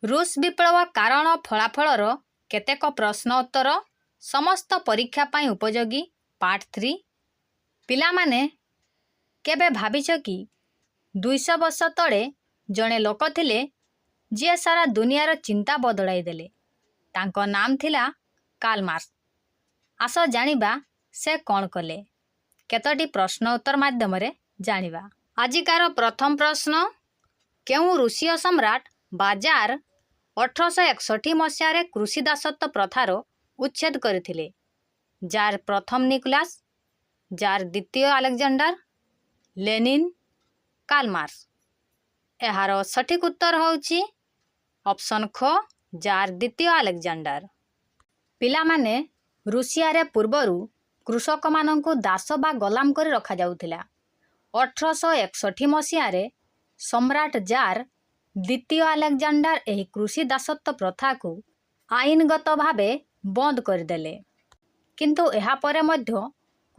रूस विप्लव कारण फलाफलर केतेक प्रश्न उत्तर समस्त परीक्षा पाई उपयोगी पार्ट 3। पिलामाने केबे भाविछ कि 200 वर्ष तले जड़े लोक थिले जे सारा दुनियार चिंता बदलाई देले। तांको नाम थिला कार्ल मार्क्स। आस जानिबा से कौन कले। केतोटी प्रश्न उत्तर माध्यम रे जानिबा। आजिकार प्रथम प्रश्न, केउ रूसीय सम्राट बाजार 1861 मसीह कृषि दासत्व प्रथार उच्छेद करथिले? जार प्रथम निकोलास, जार द्वितीय अलेक्जेंडर, लेनिन, कार्ल मार्क्स। एहार सठिक उत्तर होउची ऑप्शन ख, जार द्वितीय अलेक्जेंडर। पिलामाने रूसिया रे पूर्वरु कृषक मानंकु दास बा गलाम कर रखा जाउथिला। 1861 मसीह सम्राट जार द्वितीय अलेक्जेंडर एही कृषि दासत्व प्रथा को आईनगत भावे बंद करदेले। किंतु एहा परे मध्य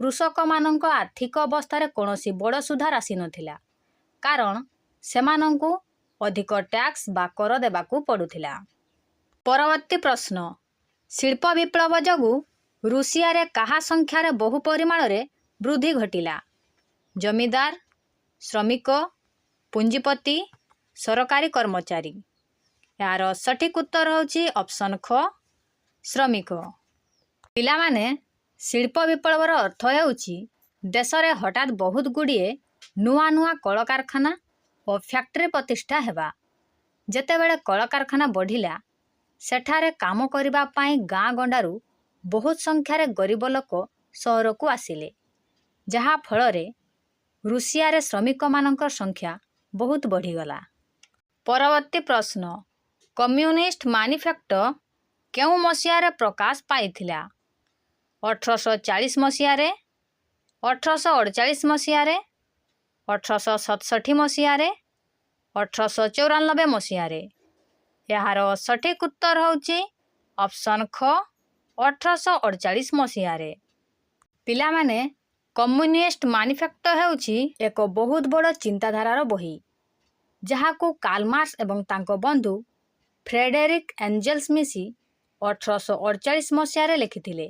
कृषक मानंक आर्थिक अवस्था कौनसी बड़ सुधार आसी नथिला, कारण सेमानंकु अधिक टैक्स बा कर देबाकू पड़ुथिला। परवर्ती प्रश्न, शिल्प विप्लव जगु रूसिया रे कहा संख्या रे बहु परिमाण रे वृद्धि घटिला? जमीदार, श्रमिक, पुंजीपति, सरकारी कर्मचारी। यार सठिक उत्तर होची ऑप्शन ख, श्रमिक। पिलामाने शिल्प विप्लवर अर्थ हेउची देश रे हठात बहुत गुड़िए नुआ नुआ कलकारखाना और फैक्ट्री प्रतिष्ठा हेबा। जेतेबेले कलकारखाना बढ़िला सेठारे काम करिबा पाई गाँ गंडारू बहुत संख्यार गरीब लोक सहर को आसिले, जहा फलरे रूसिया रे श्रमिक मानकर संख्या बहुत बढ़ीगला। परवर्ती प्रश्न, कम्युनिस्ट मैनिफेस्टो केउ मसीह प्रकाश पाइथिला? 1840 मसीह, 1848 मसीह, 1867 मसीह, 1894 मसीह। यार सठिक उत्तर होची ऑप्शन ख, 1848 मसीह। पिलामाने कम्युनिस्ट मैनिफेस्टो हेउची एक बहुत बड़ चिंताधारार बही, जहाकू कार्ल मार्क्स एवं तांको बंधु फ्रेडरिक एंजेल्स मिसी 1848 मसीह लिखिथिले।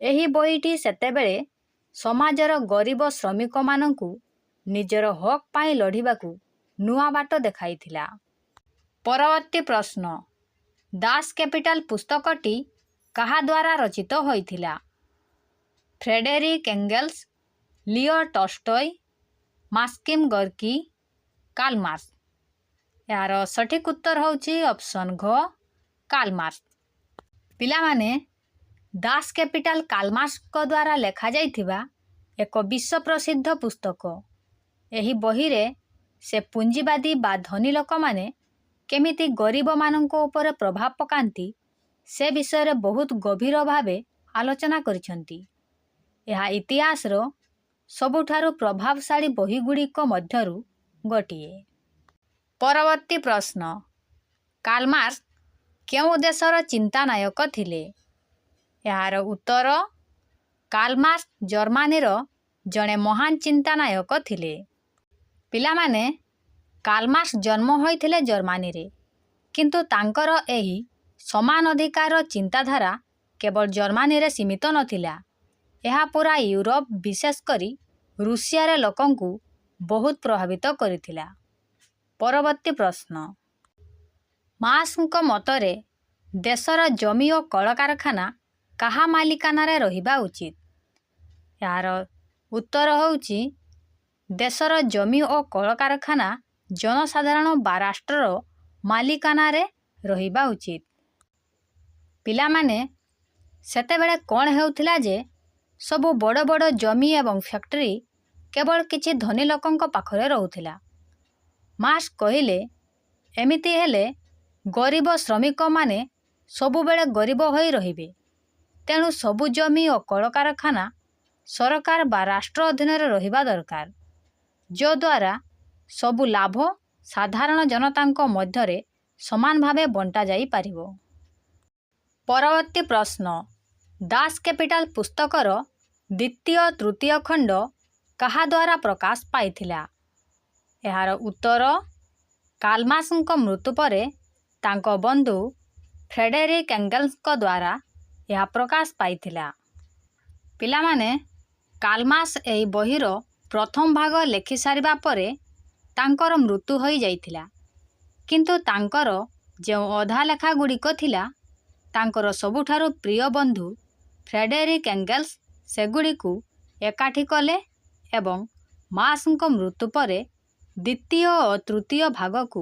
एही बहीटी सेतेबेले समाजर गरीब श्रमिक मानंकु निजर हक पाई लढ़िबाकू नुआ बाट देखाइथिला। परवर्ती प्रश्न, दास कैपिटल पुस्तकटी कहा द्वारा रचित होइथिला? Friedrich Engels, Leo Tolstoy, Maxim Gorky, Karl Marx. यार सठिक उत्तर होची ऑप्शन घ, कार्ल मार्क्स। पिलामाने दास कैपिटल कार्ल मार्क्स को द्वारा लेखा जाइथिबा एक विश्व प्रसिद्ध पुस्तक। एही बहिरे से पुंजीवादी बा धनी लोक माने केमिति गरीब मानंको ऊपर प्रभाव पकांती से विषय रे बहुत गभीर भावे आलोचना करिसंती। यह इतिहास रो सबुठारु प्रभावशाली बही गुड़िक मध्यरु गोटिए। परवर्ती प्रश्न, कार्ल मार्क्स केउ देशर चिंतानायक थिले? यार उत्तर, कार्ल मार्क्स जर्मनीर जड़े महान चिंतानायक थिले। पिलामाने कार्ल मार्क्स जन्म होइथिले जर्मनी रे, किंतु तांकर एही समान अधिकार चिंताधारा केवल जर्मनी रे सीमित नथिला। यह पूरा यूरोप विशेष करी रूसिया रे लोकंकु बहुत प्रभावित करिथिला। परवर्ती प्रश्न, मार्क्सଙ୍କ मतरे देशर जमी और कलकारखाना कहा मालिकाना रे रहिबा उचित? यार उत्तर होउची देशर जमी और कलकारखाना जनसाधारण बा राष्ट्रर मालिकाना रे रहिबा उचित। पिलामाने सेतेबेले कौन हेउथिला जे सबु बड़ बड़ जमी एवं फैक्ट्री केवल किछि धनी लोकंक पाखरे रहुथिला। मार्क्स कहिले एमिति हेले गरीब श्रमिक माने सबु बेले गरीब होई रहिबे, तेणु सबु जमी और कलकारखाना सरकार बा राष्ट्र अधीन रहिबा दरकार, जो द्वारा सबु लाभ साधारण जनतांको मध्यरे समान भावे बंटा जाई पारिबो। परवर्ती प्रश्न, दास कैपिटल पुस्तकर द्वितीय तृतीय खंड कहा द्वारा प्रकाश पाइथिला? यार उत्तर, कार्ल मार्क्सଙ୍କ मृत्यु परे ତାଙ୍କ ବନ୍ଧୁ ଫ୍ରେଡେରିକ୍ ଏଙ୍ଗେଲ୍ସଙ୍କ ଦ୍ୱାରା ଏହା ପ୍ରକାଶ ପାଇଥିଲା। ପିଲାମାନେ, କାର୍ଲମାର୍କ୍ସ ଏହି ବହିର ପ୍ରଥମ ଭାଗ ଲେଖିସାରିବା ପରେ ତାଙ୍କର ମୃତ୍ୟୁ ହୋଇଯାଇଥିଲା। କିନ୍ତୁ ତାଙ୍କର ଯେଉଁ ଅଧା ଲେଖା ଗୁଡ଼ିକ ଥିଲା, ତାଙ୍କର ସବୁଠାରୁ ପ୍ରିୟ ବନ୍ଧୁ ଫ୍ରେଡେରିକ୍ ଏଙ୍ଗେଲ୍ସ ସେଗୁଡ଼ିକୁ ଏକାଠି କଲେ ଏବଂ ମାର୍କ୍ସଙ୍କ ମୃତ୍ୟୁ ପରେ ଦ୍ୱିତୀୟ ଓ ତୃତୀୟ ଭାଗକୁ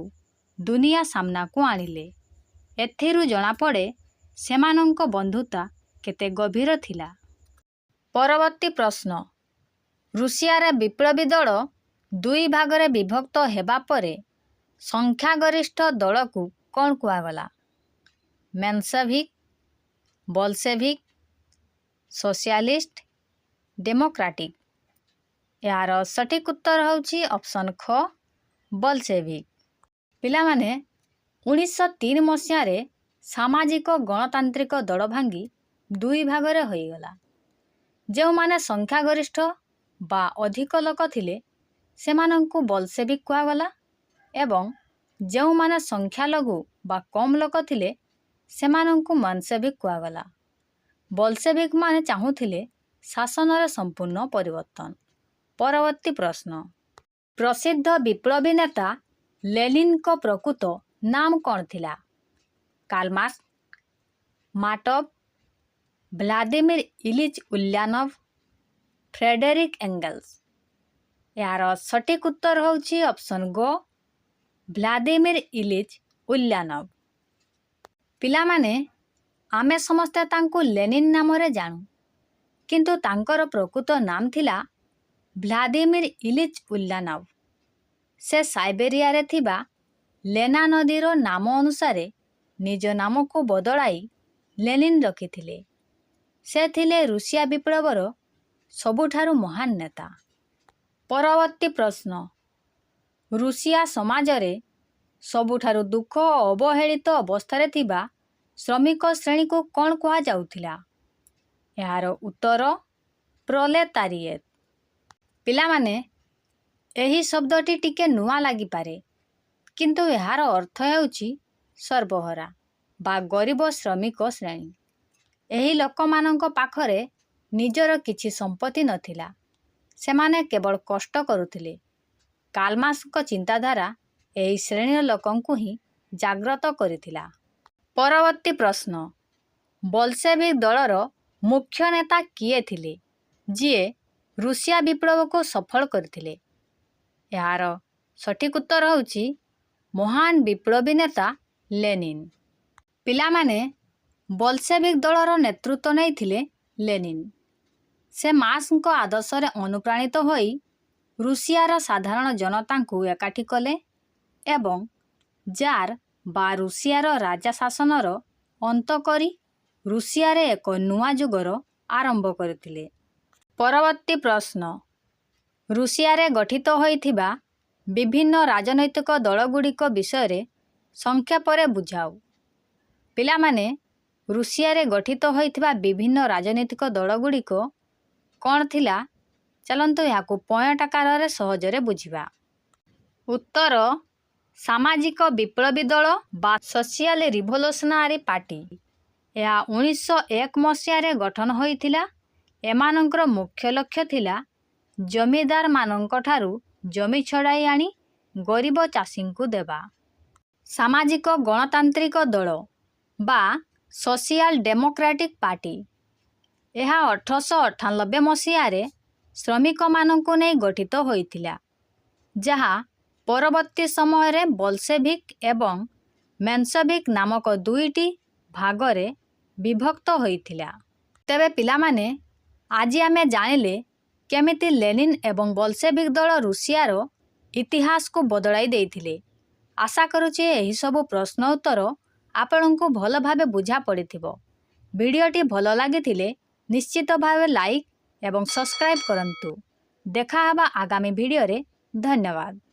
ଦୁନିଆ ସାମ୍ନାକୁ ଆଣିଲେ। ଏଥିରୁ ଜଣାପଡ଼େ ସେମାନଙ୍କ ବନ୍ଧୁତା କେତେ ଗଭୀର ଥିଲା। ପରବର୍ତ୍ତୀ ପ୍ରଶ୍ନ, ରୁଷିଆରେ ବିପ୍ଳବୀ ଦଳ ଦୁଇ ଭାଗରେ ବିଭକ୍ତ ହେବା ପରେ ସଂଖ୍ୟାଗରିଷ୍ଠ ଦଳକୁ କ'ଣ କୁହାଗଲା? ମେନ୍ସେଭିକ୍, ବଲସେଭିକ୍, ସୋସିଆଲିଷ୍ଟ, ଡେମୋକ୍ରାଟିକ୍। ଏହାର ସଠିକ୍ ଉତ୍ତର ହେଉଛି ଅପସନ୍ ଖ, ବଲସେଭିକ୍। ପିଲାମାନେ, 1903 ମସିହାରେ ସାମାଜିକ ଗଣତାନ୍ତ୍ରିକ ଦଳ ଭାଙ୍ଗି ଦୁଇ ଭାଗରେ ହୋଇଗଲା। ଯେଉଁମାନେ ସଂଖ୍ୟାଗରିଷ୍ଠ ବା ଅଧିକ ଲୋକ ଥିଲେ ସେମାନଙ୍କୁ ବଲସେଭିକ୍ କୁହାଗଲା ଏବଂ ଯେଉଁମାନେ ସଂଖ୍ୟାଲଘୁ ବା କମ୍ ଲୋକ ଥିଲେ ସେମାନଙ୍କୁ ମେନ୍ସେଭିକ୍ କୁହାଗଲା। ବଲସେଭିକ୍ ମାନେ ଚାହୁଁଥିଲେ ଶାସନରେ ସମ୍ପୂର୍ଣ୍ଣ ପରିବର୍ତ୍ତନ। ପରବର୍ତ୍ତୀ ପ୍ରଶ୍ନ, ପ୍ରସିଦ୍ଧ ବିପ୍ଳବୀ ନେତା ଲେନିନ୍ଙ୍କ ପ୍ରକୃତ ନାମ କ'ଣ ଥିଲା? Karl Marx, ମାର୍ଟୋଭ, Vladimir ଇଲିଚ୍ ଉଲ୍ୟାନୋଭ, Frederick Engels. ଏହାର ସଠିକ୍ ଉତ୍ତର ହେଉଛି ଅପସନ୍ ଗ, ଭ୍ଲାଦିମିର୍ ଇଲିଚ୍ ଉଲ୍ୟାନୋଭ। ପିଲାମାନେ, ଆମେ ସମସ୍ତେ ତାଙ୍କୁ ଲେନିନ୍ ନାମରେ ଜାଣୁ, କିନ୍ତୁ ତାଙ୍କର ପ୍ରକୃତ ନାମ ଥିଲା ଭ୍ଲାଦିମିର୍ ଇଲିଚ୍ ଉଲ୍ୟାନୋଭ। ସେ ସାଇବେରିଆରେ ଥିବା ଲେନା ନଦୀର ନାମ ଅନୁସାରେ ନିଜ ନାମକୁ ବଦଳାଇ ଲେନିନ୍ ରଖିଥିଲେ। ସେ ଥିଲେ ରୁଷିଆ ବିପ୍ଳବର ସବୁଠାରୁ ମହାନ ନେତା। ପରବର୍ତ୍ତୀ ପ୍ରଶ୍ନ, ରୁଷିଆ ସମାଜରେ ସବୁଠାରୁ ଦୁଃଖ ଓ ଅବହେଳିତ ଅବସ୍ଥାରେ ଥିବା ଶ୍ରମିକ ଶ୍ରେଣୀକୁ କ'ଣ କୁହାଯାଉଥିଲା? ଏହାର ଉତ୍ତର ପ୍ରୋଲେତାରିଏଟ୍। ପିଲାମାନେ, ଏହି ଶବ୍ଦଟି ଟିକେ ନୂଆ ଲାଗିପାରେ, କିନ୍ତୁ ଏହାର ଅର୍ଥ ହେଉଛି ସର୍ବହରା ବା ଗରିବ ଶ୍ରମିକ ଶ୍ରେଣୀ। ଏହି ଲୋକମାନଙ୍କ ପାଖରେ ନିଜର କିଛି ସମ୍ପତ୍ତି ନଥିଲା। ସେମାନେ କେବଳ କଷ୍ଟ କରୁଥିଲେ। କାର୍ଲମାର୍କ୍ସଙ୍କ ଚିନ୍ତାଧାରା ଏହି ଶ୍ରେଣୀର ଲୋକଙ୍କୁ ହିଁ ଜାଗ୍ରତ କରିଥିଲା। ପରବର୍ତ୍ତୀ ପ୍ରଶ୍ନ, ବଲସେଭିକ୍ ଦଳର ମୁଖ୍ୟ ନେତା କିଏ ଥିଲେ ଯିଏ ରୁଷିଆ ବିପ୍ଳବକୁ ସଫଳ କରିଥିଲେ? ଏହାର ସଠିକ୍ ଉତ୍ତର ହେଉଛି ମହାନ ବିପ୍ଳବୀ ନେତା ଲେନିନ୍। ପିଲାମାନେ, ବଲସେଭିକ୍ ଦଳର ନେତୃତ୍ୱ ନେଇଥିଲେ ଲେନିନ୍। ସେ ମାର୍କ୍ସଙ୍କ ଆଦର୍ଶରେ ଅନୁପ୍ରାଣିତ ହୋଇ ରୁଷିଆର ସାଧାରଣ ଜନତାଙ୍କୁ ଏକାଠି କଲେ ଏବଂ ଜାର୍ ବା ରୁଷିଆର ରାଜା ଶାସନର ଅନ୍ତ କରି ରୁଷିଆରେ ଏକ ନୂଆ ଯୁଗର ଆରମ୍ଭ କରିଥିଲେ। ପରବର୍ତ୍ତୀ ପ୍ରଶ୍ନ, ରୁଷିଆରେ ଗଠିତ ହୋଇଥିବା ବିଭିନ୍ନ ରାଜନୈତିକ ଦଳଗୁଡ଼ିକ ବିଷୟରେ ସଂକ୍ଷେପରେ ବୁଝାଅ। ପିଲାମାନେ, ରୁଷିଆରେ ଗଠିତ ହୋଇଥିବା ବିଭିନ୍ନ ରାଜନୈତିକ ଦଳଗୁଡ଼ିକ କ'ଣ ଥିଲା? ଚାଲନ୍ତୁ ଏହାକୁ ପଏଣ୍ଟ ଆକାରରେ ସହଜରେ ବୁଝିବା। ଉତ୍ତର, ସାମାଜିକ ବିପ୍ଳବୀ ଦଳ ବା ସୋସିଆଲ ରିଭୋଲ୍ୟୁସନାରୀ ପାର୍ଟି। ଏହା 1901 ମସିହାରେ ଗଠନ ହୋଇଥିଲା। ଏମାନଙ୍କର ମୁଖ୍ୟ ଲକ୍ଷ୍ୟ ଥିଲା ଜମିଦାରମାନଙ୍କଠାରୁ ଜମି ଛଡ଼ାଇ ଆଣି ଗରିବ ଚାଷୀଙ୍କୁ ଦେବା। ସାମାଜିକ ଗଣତାନ୍ତ୍ରିକ ଦଳ ବା ସୋସିଆଲ ଡେମୋକ୍ରାଟିକ୍ ପାର୍ଟି। ଏହା 1898 ମସିହାରେ ଶ୍ରମିକମାନଙ୍କୁ ନେଇ ଗଠିତ ହୋଇଥିଲା, ଯାହା ପରବର୍ତ୍ତୀ ସମୟରେ ବଲସେଭିକ୍ ଏବଂ ମେନ୍ସେଭିକ୍ ନାମକ ଦୁଇଟି ଭାଗରେ ବିଭକ୍ତ ହୋଇଥିଲା। ତେବେ ପିଲାମାନେ, ଆଜି ଆମେ ଜାଣିଲେ କେମିତି ଲେନିନ୍ ଏବଂ ବଲସେଭିକ୍ ଦଳ ରୁଷିଆର ଇତିହାସକୁ ବଦଳାଇ ଦେଇଥିଲେ। ଆଶା କରୁଛି ଏହିସବୁ ପ୍ରଶ୍ନ ଉତ୍ତର ଆପଣଙ୍କୁ ଭଲ ଭାବେ ବୁଝା ପଡ଼ିଥିବ। ଭିଡ଼ିଓଟି ଭଲ ଲାଗିଥିଲେ ନିଶ୍ଚିତ ଭାବେ ଲାଇକ୍ ଏବଂ ସବସ୍କ୍ରାଇବ୍ କରନ୍ତୁ। ଦେଖା ହେବା ଆଗାମୀ ଭିଡ଼ିଓରେ। ଧନ୍ୟବାଦ।